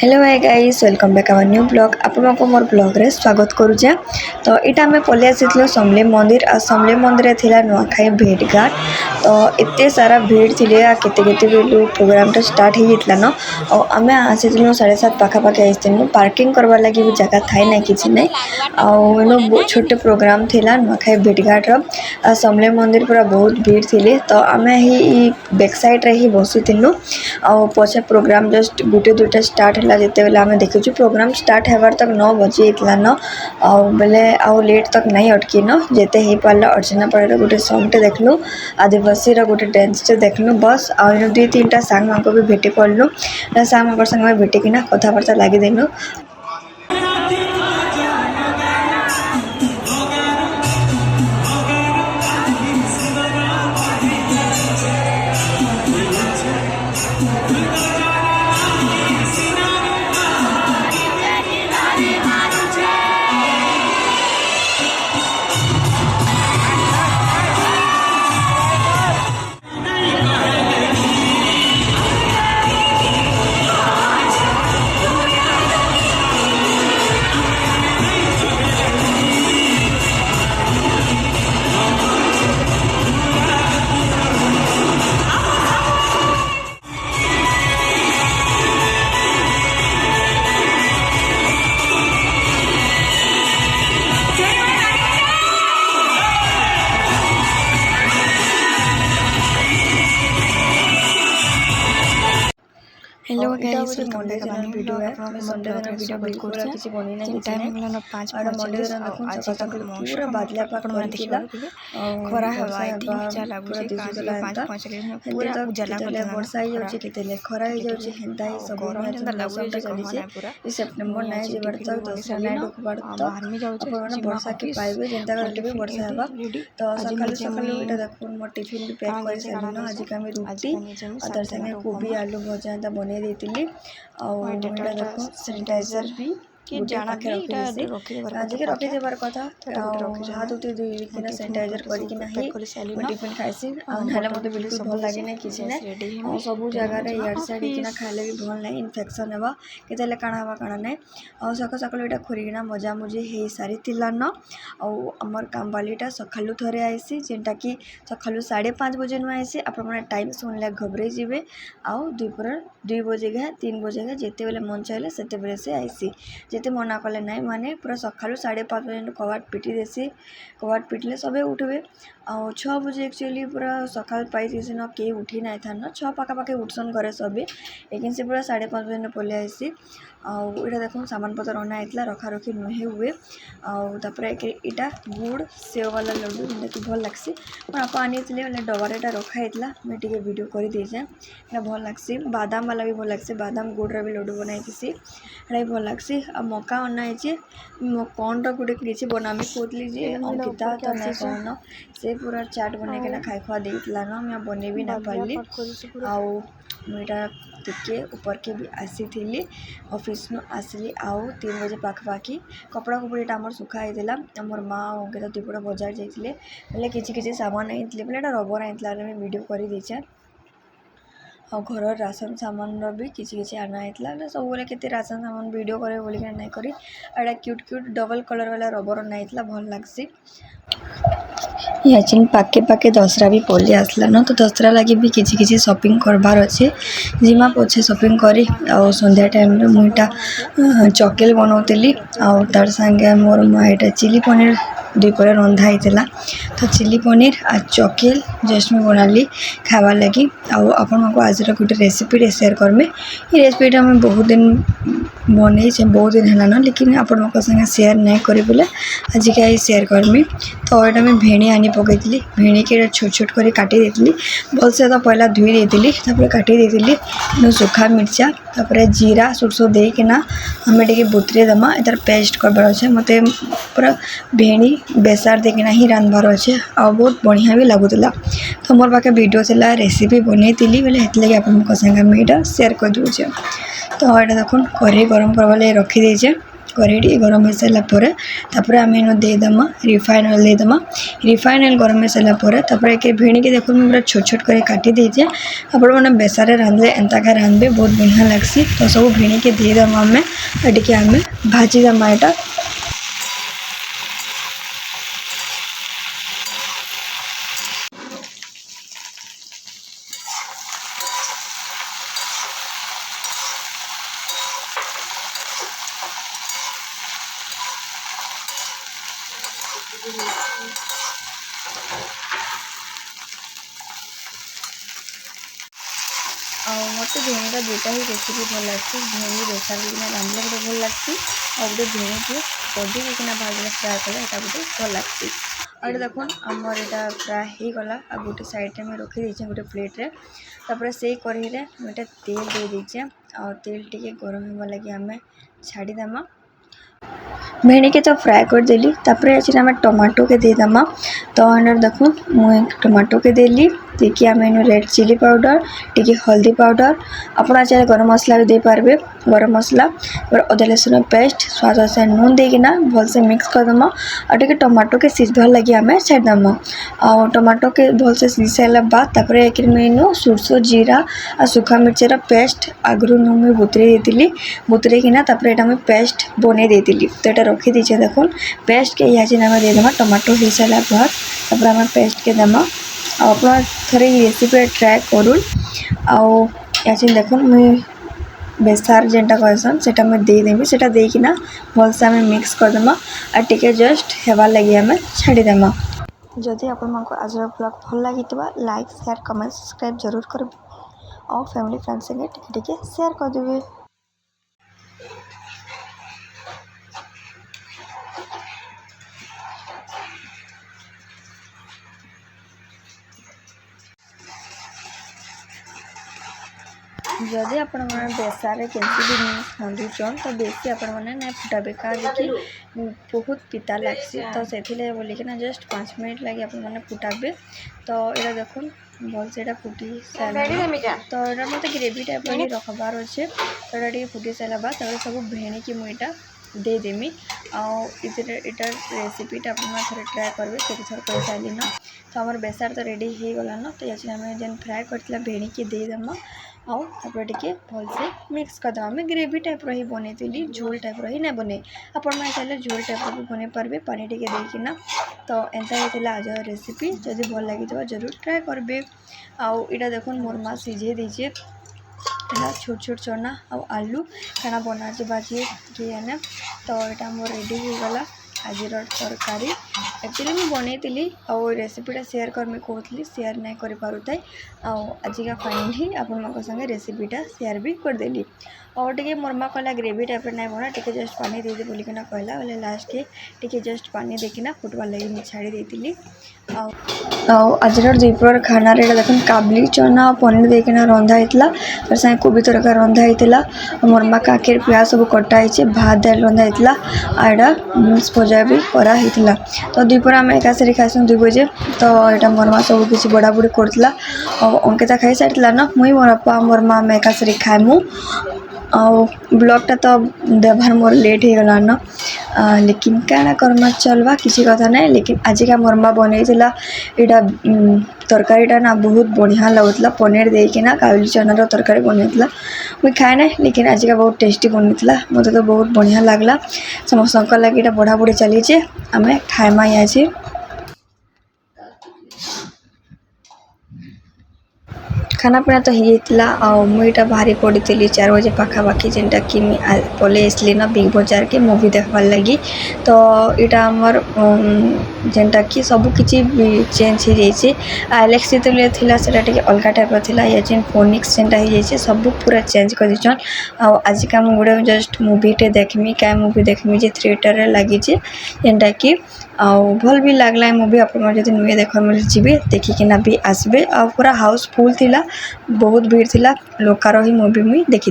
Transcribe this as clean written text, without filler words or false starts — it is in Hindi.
Hello hi guys welcome back our new blog आपको मोर ब्लॉग रे स्वागत करूचे। तो इटा आम पलि आसी समले मंदिर आ समले मंदिर थिला नुआखाई भेट घाट। तो एते सारा भीड़ थिले केते केते बेलू प्रोग्राम टा स्टार्ट हो जाता न और आम आसी 7:30 पाखापाखि आसलु पार्किंग करवा लगी भी जगह थाए ना कि नहीं आउ छोटे प्रोग्राम थिला नुआखाई भेट घाट रो समले मंदिर पूरा बहुत भीड़ थिले। तो आम ही बैक साइड रे ही बसीलु आ पछे प्रोग्राम जस्ट गुटे दुटा स्टार्ट है जिते बेले आम देखु प्रोग्राम स्टार्ट होबार तक 9 बजे न बेले आउ लेट तक नहीं अटकी न जेते हो पार्ला अर्चना पड़े गोटे सॉन्ग टे देखलु आदिवासी गोटे डांस टे देखलु बस आ 2-3टा सांग को भी भेटी पड़लु सांग संगे भेटिकिना कथबार्ता लगिदेलु। Hello guys welcome back our video है मैं संडे दिन वीडियो बिल्कुल किसी बनी ना किसी टाइम 5 मंडे दिन देखो आज तक पूरा बादला पाक करथिला खरा हवा आई थिंक जा लागु छै काज 5 पूरा उजाला करले वर्षा ही होछि केतेले खरा ही जाउछि हेंता ही सब जंदा लागु छै चली छै ई सितंबर नै जे वर्षा 10 नै डुक बार तो बाहर में जाउछि अपन वर्षा के पाइबे जेंता करले भी वर्षा हवा। तो सकाल सकाल एटा देखो मोर टिफिन भी पैक कर सारन आज का मैं रोटी अदर संगे कोबी आलू भजा एटा बने देतिली और एटा देखो सैनिटाइजर भी कि जाना के रखे देबार कथा हाथ उठे दुई सैनिटाइजर करी कि नाही टिफिन खाइसी नाले मते बिल्कुल भल लागे ना किछि ना सब जगह रे यार साइड किना खाइले भी भल नाही इन्फेक्शन हेबा केतेले काना हवा काना नै और सका सकाल एटा खोरिना मजा मुझे हे सारी तिला न और हमर काम वालीटा सखालु थरे आइसी जेंटा कि सखालु 5:30 बजे न आइसी आपण माने टाइम सुनले घबरे जिवे आ 2 बजे गा 3 बजे गा जेते बेले मन चाहिले सेते बेले से आइसी जेते मना कले ना माने पूरा सकालु 5:30 बजे कवाट पिटी देसी कवाट पिटले सबे उठबे आ 6 बजे एक्चुअली पूरा सकाल पाई दिस न के उठी ना था न 6 पाका पाके उठसन करे सबे लेकिन से पूरा 5:30 बजे न पले आइसी आ एटा देखो सामान पत्र अना आइतला रखा रखी नहे हुए आपर इटा गुड़ सेव वाला लड्डू जेटा कि भल लगसी आप आनी डबार एटा रखा होता मुझे वीडियो कर देचे भल लगसी बादाम वाला भी भल लगसी बादाम गुड़ भी लड्डू बनाई भी भल लगसी आ मका अनाई कौन रोटे किसी बनामी खोदली अंकिता तो ना कौन से पूरा चाट बन के खाई खुआ देला ना मैं बने भी ना पार्ली आईटा टिके ऊपर के भी आसी थी ऑफिस नु आसली आउ 3 बजे पाखपाखी कपड़ा कपड़ी आमर सुखा होता मोर माँ अंकिता दुपड़ा बजार जाते बोले किसी सामान नहीं बोले रबर आईला वीडियो कर देचे और घर राशन सामान भी किसी आना होता सब बोले के राशन सामान वीडियो करे बोलिक नहीं करी एटा क्यूट क्यूट डबल कलर वाला रबर आना भल लगसी याचिन पाके पाके दसरा भी पलि आसला न तो दसरा लगी भी किसी शॉपिंग करबार अच्छे जिमा पछे शॉपिंग करी और संध्या टाइम रे मुईटा चॉकलेट बनाउतली और तार संगे मोर माइटा चिली पनीर दुपहर रंधा होता तो चिली पनीर आ चॉकलेट जस्ट में बनाली खावा लगी और आपन को आज गोटे रेसिपी शेयर करमे ये रेसिपीटा मैं बहुत दिन बने बहुत दिन है ना लेकिन आपण संगे शेयर नहीं करी बोले आज का शेयर करमी। तो यहाँ मैं भेणी आनी पकई भेणी के छोट छोट कर काटी देती भल से तो पहला धोई देती काटी देती सुखा मिर्चा तापर जीरा सोरसो देना हमें टे बुतरे दमा यार पेस्ट करबार अच्छे मत पूरा भेणी बेसार देकिना ही रांधबार अच्छे आ बहुत बढ़िया भी लगुला। तो मोर पाखे वीडियो थी रेसिपी बनई बोले हेतु आप संगे मुझे शेयर कर दूचे। तो यहाँ देखो कढ़ई गरम करवा रखी देचे कढ़ी गरम हो सारा पर आम इन देदेमा रिफाइन ऑयल देदेमा रिफाइन ऑयल गरम हो सारा एक भेड़ी के देखो पूरा छोट छोट कर काटी देचे आपण मैंने बेसारे रांधले एंता का रांधबे बहुत बढ़िया लगसी तो सब भेड़ी के देदेमा आम टे आम भाजीदेमा यहाँ मत भेणीटा दुईटा ही रेसिपी भल लगे भेणी बेसार रांधले गोटे भल लगे गोटे भेणी को कदी किना भाजले फ्राए कले यहाँ गोटे भल लगे और देखो आमर यहाँ फ्राए हो गला आ गोटे साइड में रखी देचे गोटे प्लेट्रे तापर से कढ़ई रे गोटे तेल दे दीचे आ तेल टिके गरम होगा लगे आम छाड़ीदेमा भेड़ी के तो फ्राए कर देली तापर अच्छे आम टमाटो के देदेमा तो अंडर देखो मुझे टमाटो के देली देखिए आम इन रेड चिली पाउडर टी हल्दी पाउडर आपड़ चाहे गरम मसला भी दे पारे गरम मसला अदा लहसुन पेस्ट स्वाद अनुसार नून देना भलसे मिक्स करदेमा और टे टमाटो के सीझार लगे आम छाड़देमा आ टमाटो के भलसे सीझ सारा बाद तापर एक इन सोरसो जीरा आ सुखा मिर्चर पेस्ट आगु मुझे बुतरे देती बुतरेकिना यहाँ पेस्ट बन देती तो यहाँ रखी दीचे देखो पेस्ट के यहाँ आम देदेमा टमाटो हो सारा बाद तापर आम पेस्ट के देमा आप थे रेसिपी ट्राए करूँ आचे देखो मुझे बेसार जेनटा कहसन सेटा मैं देदेमी सेटा देकिना भलसे आम मिक्स करदेमा और टिके जस्ट हेबार लगे आम छाड़ीदेमा जदि आपण आज ब्लॉग भल लगी लाइक शेयर कमेंट सब्सक्राइब जरूर करेंगे और फैमिली फ्रेंड्स संगे टिके शेयर करदेवे। जदि आपण मैंने बेसार के रांधुचन तो बेसी आपण मैंने ना फुटाबे का बहुत पिता लगसी तो से बोलिकिना जस्ट 5 मिनट लगे आपण मैंने फुटाबे तो यहाँ देखो भल से फुटी सारा तो यहाँ मत ग्रेवी टाइप रखबार अच्छे तो यहाँ फुटी सारा बाद सब भेणी की मुईटा देदेमी आटार रेसिपीटा थे ट्राए करेंगे से थर कर सारे ना तो आम बेसार तो रेडी हो गला ना तो ये आम जेन फ्राए करते भेणी की देदेमा आपर टे भलसे मिक्स करदे आम ग्रेवी टाइप रही बनई झोल टाइप रही ना बने आपण मैंने चाहिए झोल टाइप भी बन पारे पानी टे देकिना तो एंता होता आज रेसिपी जदि भल लगी जरूर ट्राए करेंगे आटा देखो मोर माँ सीझे दीजिए छोट छोट चना और आलू खाना बना भाजी किए तो यहाँ मोर रेडी हो गला आज तरकारी एक्चुअली मुझे बनई और रेसिपीटा शेयर करमी कहती शेयर नहीं कर पारुଥାଏ आजिका फाइनली आपण संगे रेसिपीटा शेयर भी करदेली और टे मोरमा कहला ग्रेवी टाइप नहीं बना टे जस्ट पानी दे बोलिकिना कहला बोले लास्ट के टे जस्ट पानी देकिना फुटबार लगे मुझे छाड़ी देती आज द्विपर खाना देखो काबली चना और पनीर देकिना रंधा होता तर सागे कोबी तरकारी रंधा होता मोरमा काकेर प्याज सब कटाई भात दाल रंधा होता आड़ा बीन्स भजा भी कराई तो द्विपर आम एकासारी खाइसु 2 बजे तो यहाँ मोरमा सब किसी बड़ा बुड़ी करला और अंकिता खाई सारी ना मुई मोर बापा मोर माँ आम एकासारी खाएमु ब्लॉगटा तो देवार मोर लेट हो गला ना लेकिन क्या करमा चलवा किसी कथा नहीं लेकिन आजिका मोरमा बनई यहाँ तरकारीटा ना बहुत बढ़िया लगुला पनीर देकिना काबुली चनार तरकारी बनईला मुझे खाए ना लेकिन आजिका बहुत टेस्टी बनईला मत तो बहुत बढ़िया लगला समस्त लगे बढ़ा बढ़ी चलीचे आम खाएमा आज खाना पीना तो हो मुझे बाहरी पड़ी 4 बजे पाखापाखि जेनटा कि पलि आसली ना बिग बजार के मूवी देखबार लगी तो यहाँ आमर जेनटा कि सब किसी चेंज हो जाइए आइलेक्स जो से अलग टाइप रहा या जेन फोनिक्स जेनटा हो जाइए सब पूरा चेंज कर दीचन आजिका मुझे गोटे जस्ट मूवीटे देखमी क्या मूवी देखमी जे थिएटर लगी जेनटा कि भल भी लगला मूवी आप नुए देख मिली देखिकिना भी आसबे पूरा हाउसफुल थिला बहुत भीड़ थिला लोकार ही मूवी मुई देखी।